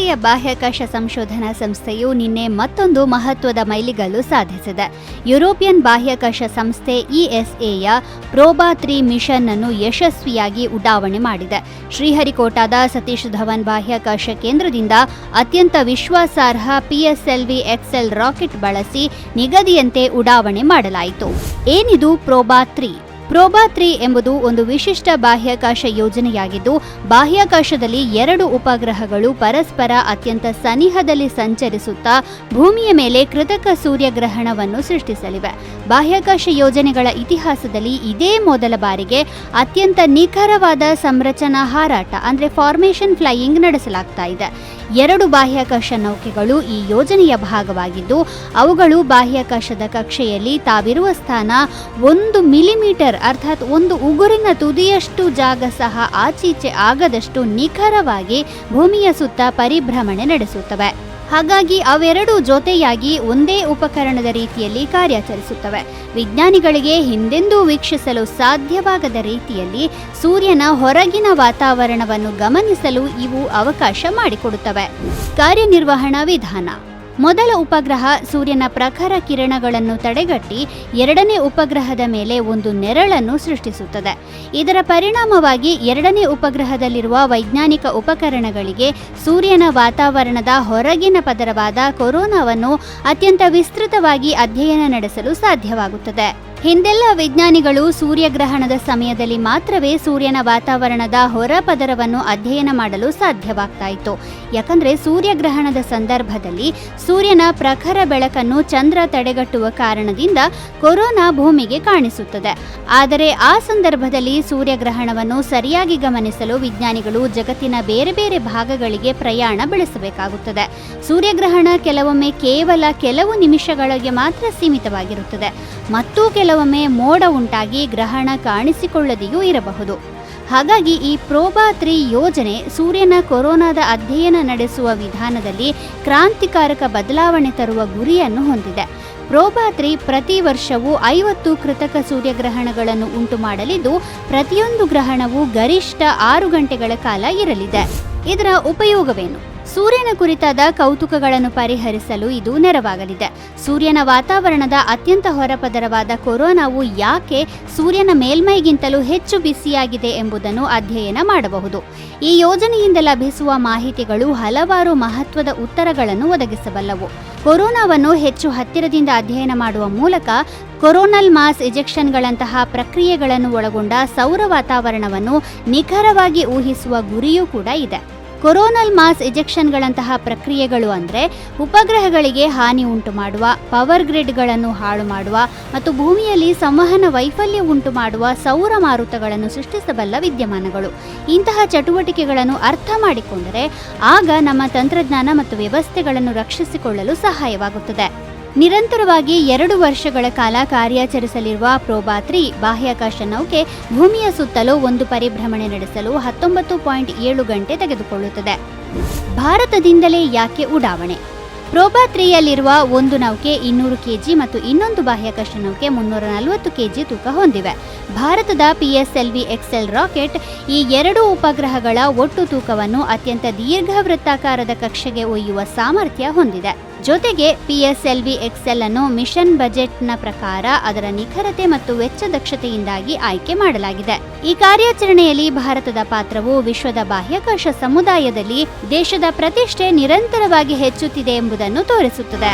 ಭಾರತೀಯ ಬಾಹ್ಯಾಕಾಶ ಸಂಶೋಧನಾ ಸಂಸ್ಥೆಯು ನಿನ್ನೆ ಮತ್ತೊಂದು ಮಹತ್ವದ ಮೈಲಿಗಲ್ಲು ಸಾಧಿಸಿದೆ. ಯುರೋಪಿಯನ್ ಬಾಹ್ಯಾಕಾಶ ಸಂಸ್ಥೆ ESAಯ ಪ್ರೋಬಾ 3 ಮಿಷನ್ ಅನ್ನು ಯಶಸ್ವಿಯಾಗಿ ಉಡಾವಣೆ ಮಾಡಿದೆ. ಶ್ರೀಹರಿಕೋಟಾದ ಸತೀಶ್ ಧವನ್ ಬಾಹ್ಯಾಕಾಶ ಕೇಂದ್ರದಿಂದ ಅತ್ಯಂತ ವಿಶ್ವಾಸಾರ್ಹ PSLV-XL ರಾಕೆಟ್ ಬಳಸಿ ನಿಗದಿಯಂತೆ ಉಡಾವಣೆ ಮಾಡಲಾಯಿತು. ಏನಿದು ಪ್ರೋಬಾ 3? ಪ್ರೋಬಾ 3 ಎಂಬುದು ಒಂದು ವಿಶಿಷ್ಟ ಬಾಹ್ಯಾಕಾಶ ಯೋಜನೆಯಾಗಿದ್ದು, ಬಾಹ್ಯಾಕಾಶದಲ್ಲಿ 2 ಉಪಗ್ರಹಗಳು ಪರಸ್ಪರ ಅತ್ಯಂತ ಸನಿಹದಲ್ಲಿ ಸಂಚರಿಸುತ್ತಾ ಭೂಮಿಯ ಮೇಲೆ ಕೃತಕ ಸೂರ್ಯಗ್ರಹಣವನ್ನು ಸೃಷ್ಟಿಸಲಿವೆ. ಬಾಹ್ಯಾಕಾಶ ಯೋಜನೆಗಳ ಇತಿಹಾಸದಲ್ಲಿ ಇದೇ ಮೊದಲ ಬಾರಿಗೆ ಅತ್ಯಂತ ನಿಖರವಾದ ಸಂರಚನಾ ಹಾರಾಟ ಅಂದರೆ ಫಾರ್ಮೇಷನ್ ಫ್ಲೈಯಿಂಗ್ ನಡೆಸಲಾಗ್ತಾ ಇದೆ. 2 ಬಾಹ್ಯಾಕಾಶ ನೌಕೆಗಳು ಈ ಯೋಜನೆಯ ಭಾಗವಾಗಿದ್ದು, ಅವುಗಳು ಬಾಹ್ಯಾಕಾಶದ ಕಕ್ಷೆಯಲ್ಲಿ ತಾವಿರುವ ಸ್ಥಾನ 1 ಮಿಲಿಮೀಟರ್ ಅರ್ಥಾತ್ 1 ಉಗುರಿನ ತುದಿಯಷ್ಟು ಜಾಗ ಸಹ ಆಚೀಚೆ ಆಗದಷ್ಟು ನಿಖರವಾಗಿ ಭೂಮಿಯ ಸುತ್ತ ಪರಿಭ್ರಮಣೆ ನಡೆಸುತ್ತವೆ. ಹಾಗಾಗಿ ಅವೆರಡೂ ಜೊತೆಯಾಗಿ ಒಂದೇ ಉಪಕರಣದ ರೀತಿಯಲ್ಲಿ ಕಾರ್ಯಾಚರಿಸುತ್ತವೆ. ವಿಜ್ಞಾನಿಗಳಿಗೆ ಹಿಂದೆಂದೂ ವೀಕ್ಷಿಸಲು ಸಾಧ್ಯವಾಗದ ರೀತಿಯಲ್ಲಿ ಸೂರ್ಯನ ಹೊರಗಿನ ವಾತಾವರಣವನ್ನು ಗಮನಿಸಲು ಇವು ಅವಕಾಶ ಮಾಡಿಕೊಡುತ್ತವೆ. ಕಾರ್ಯನಿರ್ವಹಣಾ ವಿಧಾನ: ಮೊದಲ ಉಪಗ್ರಹ ಸೂರ್ಯನ ಪ್ರಖರ ಕಿರಣಗಳನ್ನು ತಡೆಗಟ್ಟಿ 2ನೇ ಉಪಗ್ರಹದ ಮೇಲೆ ಒಂದು ನೆರಳನ್ನು ಸೃಷ್ಟಿಸುತ್ತದೆ. ಇದರ ಪರಿಣಾಮವಾಗಿ 2ನೇ ಉಪಗ್ರಹದಲ್ಲಿರುವ ವೈಜ್ಞಾನಿಕ ಉಪಕರಣಗಳಿಗೆ ಸೂರ್ಯನ ವಾತಾವರಣದ ಹೊರಗಿನ ಪದರವಾದ ಕೊರೋನಾವನ್ನು ಅತ್ಯಂತ ವಿಸ್ತೃತವಾಗಿ ಅಧ್ಯಯನ ನಡೆಸಲು ಸಾಧ್ಯವಾಗುತ್ತದೆ. ಹಿಂದೆಲ್ಲ ವಿಜ್ಞಾನಿಗಳು ಸೂರ್ಯಗ್ರಹಣದ ಸಮಯದಲ್ಲಿ ಮಾತ್ರವೇ ಸೂರ್ಯನ ವಾತಾವರಣದ ಹೊರ ಪದರವನ್ನು ಅಧ್ಯಯನ ಮಾಡಲು ಸಾಧ್ಯವಾಗ್ತಾ ಇತ್ತು. ಯಾಕಂದ್ರೆ ಸೂರ್ಯಗ್ರಹಣದ ಸಂದರ್ಭದಲ್ಲಿ ಸೂರ್ಯನ ಪ್ರಖರ ಬೆಳಕನ್ನು ಚಂದ್ರ ತಡೆಗಟ್ಟುವ ಕಾರಣದಿಂದ ಕೊರೋನಾ ಭೂಮಿಗೆ ಕಾಣಿಸುತ್ತದೆ. ಆದರೆ ಆ ಸಂದರ್ಭದಲ್ಲಿ ಸೂರ್ಯಗ್ರಹಣವನ್ನು ಸರಿಯಾಗಿ ಗಮನಿಸಲು ವಿಜ್ಞಾನಿಗಳು ಜಗತ್ತಿನ ಬೇರೆ ಬೇರೆ ಭಾಗಗಳಿಗೆ ಪ್ರಯಾಣ ಬೆಳೆಸಬೇಕಾಗುತ್ತದೆ. ಸೂರ್ಯಗ್ರಹಣ ಕೆಲವೊಮ್ಮೆ ಕೇವಲ ಕೆಲವು ನಿಮಿಷಗಳಿಗೆ ಮಾತ್ರ ಸೀಮಿತವಾಗಿರುತ್ತದೆ ಮತ್ತು ಕೆಲವೊಮ್ಮೆ ಮೋಡ ಉಂಟಾಗಿ ಗ್ರಹಣ ಕಾಣಿಸಿಕೊಳ್ಳದೆಯೂ ಇರಬಹುದು. ಹಾಗಾಗಿ ಈ ಪ್ರೋಬಾ 3 ಯೋಜನೆ ಸೂರ್ಯನ ಕೊರೋನಾದ ಅಧ್ಯಯನ ನಡೆಸುವ ವಿಧಾನದಲ್ಲಿ ಕ್ರಾಂತಿಕಾರಕ ಬದಲಾವಣೆ ತರುವ ಗುರಿಯನ್ನು ಹೊಂದಿದೆ. ಪ್ರೋಬಾ 3 ಪ್ರತಿ ವರ್ಷವೂ 50 ಕೃತಕ ಸೂರ್ಯಗ್ರಹಣಗಳನ್ನು ಉಂಟು ಮಾಡಲಿದ್ದು, ಪ್ರತಿಯೊಂದು ಗ್ರಹಣವೂ ಗರಿಷ್ಠ 6 ಗಂಟೆಗಳ ಕಾಲ ಇರಲಿದೆ. ಇದರ ಉಪಯೋಗವೇನು? ಸೂರ್ಯನ ಕುರಿತಾದ ಕೌತುಕಗಳನ್ನು ಪರಿಹರಿಸಲು ಇದು ನೆರವಾಗಲಿದೆ. ಸೂರ್ಯನ ವಾತಾವರಣದ ಅತ್ಯಂತ ಹೊರಪದರವಾದ ಕೊರೋನಾವು ಯಾಕೆ ಸೂರ್ಯನ ಮೇಲ್ಮೈಗಿಂತಲೂ ಹೆಚ್ಚು ಬಿಸಿಯಾಗಿದೆ ಎಂಬುದನ್ನು ಅಧ್ಯಯನ ಮಾಡಬಹುದು. ಈ ಯೋಜನೆಯಿಂದ ಲಭಿಸುವ ಮಾಹಿತಿಗಳು ಹಲವಾರು ಮಹತ್ವದ ಉತ್ತರಗಳನ್ನು ಒದಗಿಸಬಲ್ಲವು. ಕೊರೋನಾವನ್ನು ಹೆಚ್ಚು ಹತ್ತಿರದಿಂದ ಅಧ್ಯಯನ ಮಾಡುವ ಮೂಲಕ ಕೊರೋನಲ್ ಮಾಸ್ ಇಜೆಕ್ಷನ್ಗಳಂತಹ ಪ್ರಕ್ರಿಯೆಗಳನ್ನು ಒಳಗೊಂಡ ಸೌರ ವಾತಾವರಣವನ್ನು ನಿಖರವಾಗಿ ಊಹಿಸುವ ಗುರಿಯೂ ಕೂಡ ಇದೆ. ಕೊರೋನಲ್ ಮಾಸ್ ಇಜೆಕ್ಷನ್ಗಳಂತಹ ಪ್ರಕ್ರಿಯೆಗಳು ಅಂದರೆ ಉಪಗ್ರಹಗಳಿಗೆ ಹಾನಿ ಉಂಟು ಮಾಡುವ, ಪವರ್ ಗ್ರಿಡ್ಗಳನ್ನು ಹಾಳು ಮಾಡುವ ಮತ್ತು ಭೂಮಿಯಲ್ಲಿ ಸಂವಹನ ವೈಫಲ್ಯ ಉಂಟು ಮಾಡುವ ಸೌರ ಮಾರುತಗಳನ್ನು ಸೃಷ್ಟಿಸಬಲ್ಲ ವಿದ್ಯಮಾನಗಳು. ಇಂತಹ ಚಟುವಟಿಕೆಗಳನ್ನು ಅರ್ಥ ಮಾಡಿಕೊಂಡರೆ ಆಗ ನಮ್ಮ ತಂತ್ರಜ್ಞಾನ ಮತ್ತು ವ್ಯವಸ್ಥೆಗಳನ್ನು ರಕ್ಷಿಸಿಕೊಳ್ಳಲು ಸಹಾಯವಾಗುತ್ತದೆ. ನಿರಂತರವಾಗಿ 2 ವರ್ಷಗಳ ಕಾಲ ಕಾರ್ಯಾಚರಿಸಲಿರುವ ಪ್ರೋಬಾ 3 ಬಾಹ್ಯಾಕಾಶ ನೌಕೆ ಭೂಮಿಯ ಸುತ್ತಲೂ ಒಂದು ಪರಿಭ್ರಮಣೆ ನಡೆಸಲು 19.7 ಗಂಟೆ ತೆಗೆದುಕೊಳ್ಳುತ್ತದೆ. ಭಾರತದಿಂದಲೇ ಯಾಕೆ ಉಡಾವಣೆ? ಪ್ರೋಬಾ 3ಯಲ್ಲಿರುವ ಒಂದು ನೌಕೆ 200 kg ಮತ್ತು ಇನ್ನೊಂದು ಬಾಹ್ಯಾಕಾಶ ನೌಕೆ 340 kg ತೂಕ ಹೊಂದಿವೆ. ಭಾರತದ PSLV-XL ರಾಕೆಟ್ ಈ 2 ಉಪಗ್ರಹಗಳ ಒಟ್ಟು ತೂಕವನ್ನು ಅತ್ಯಂತ ದೀರ್ಘವೃತ್ತಾಕಾರದ ಕಕ್ಷೆಗೆ ಒಯ್ಯುವ ಸಾಮರ್ಥ್ಯ ಹೊಂದಿದೆ. ಜೊತೆಗೆ PSLV-XL ಅನ್ನು ಮಿಷನ್ ಬಜೆಟ್ನ ಪ್ರಕಾರ ಅದರ ನಿಖರತೆ ಮತ್ತು ವೆಚ್ಚ ದಕ್ಷತೆಯಿಂದಾಗಿ ಆಯ್ಕೆ ಮಾಡಲಾಗಿದೆ. ಈ ಕಾರ್ಯಾಚರಣೆಯಲ್ಲಿ ಭಾರತದ ಪಾತ್ರವು ವಿಶ್ವದ ಬಾಹ್ಯಾಕಾಶ ಸಮುದಾಯದಲ್ಲಿ ದೇಶದ ಪ್ರತಿಷ್ಠೆ ನಿರಂತರವಾಗಿ ಹೆಚ್ಚುತ್ತಿದೆ ಎಂಬುದನ್ನು ತೋರಿಸುತ್ತದೆ.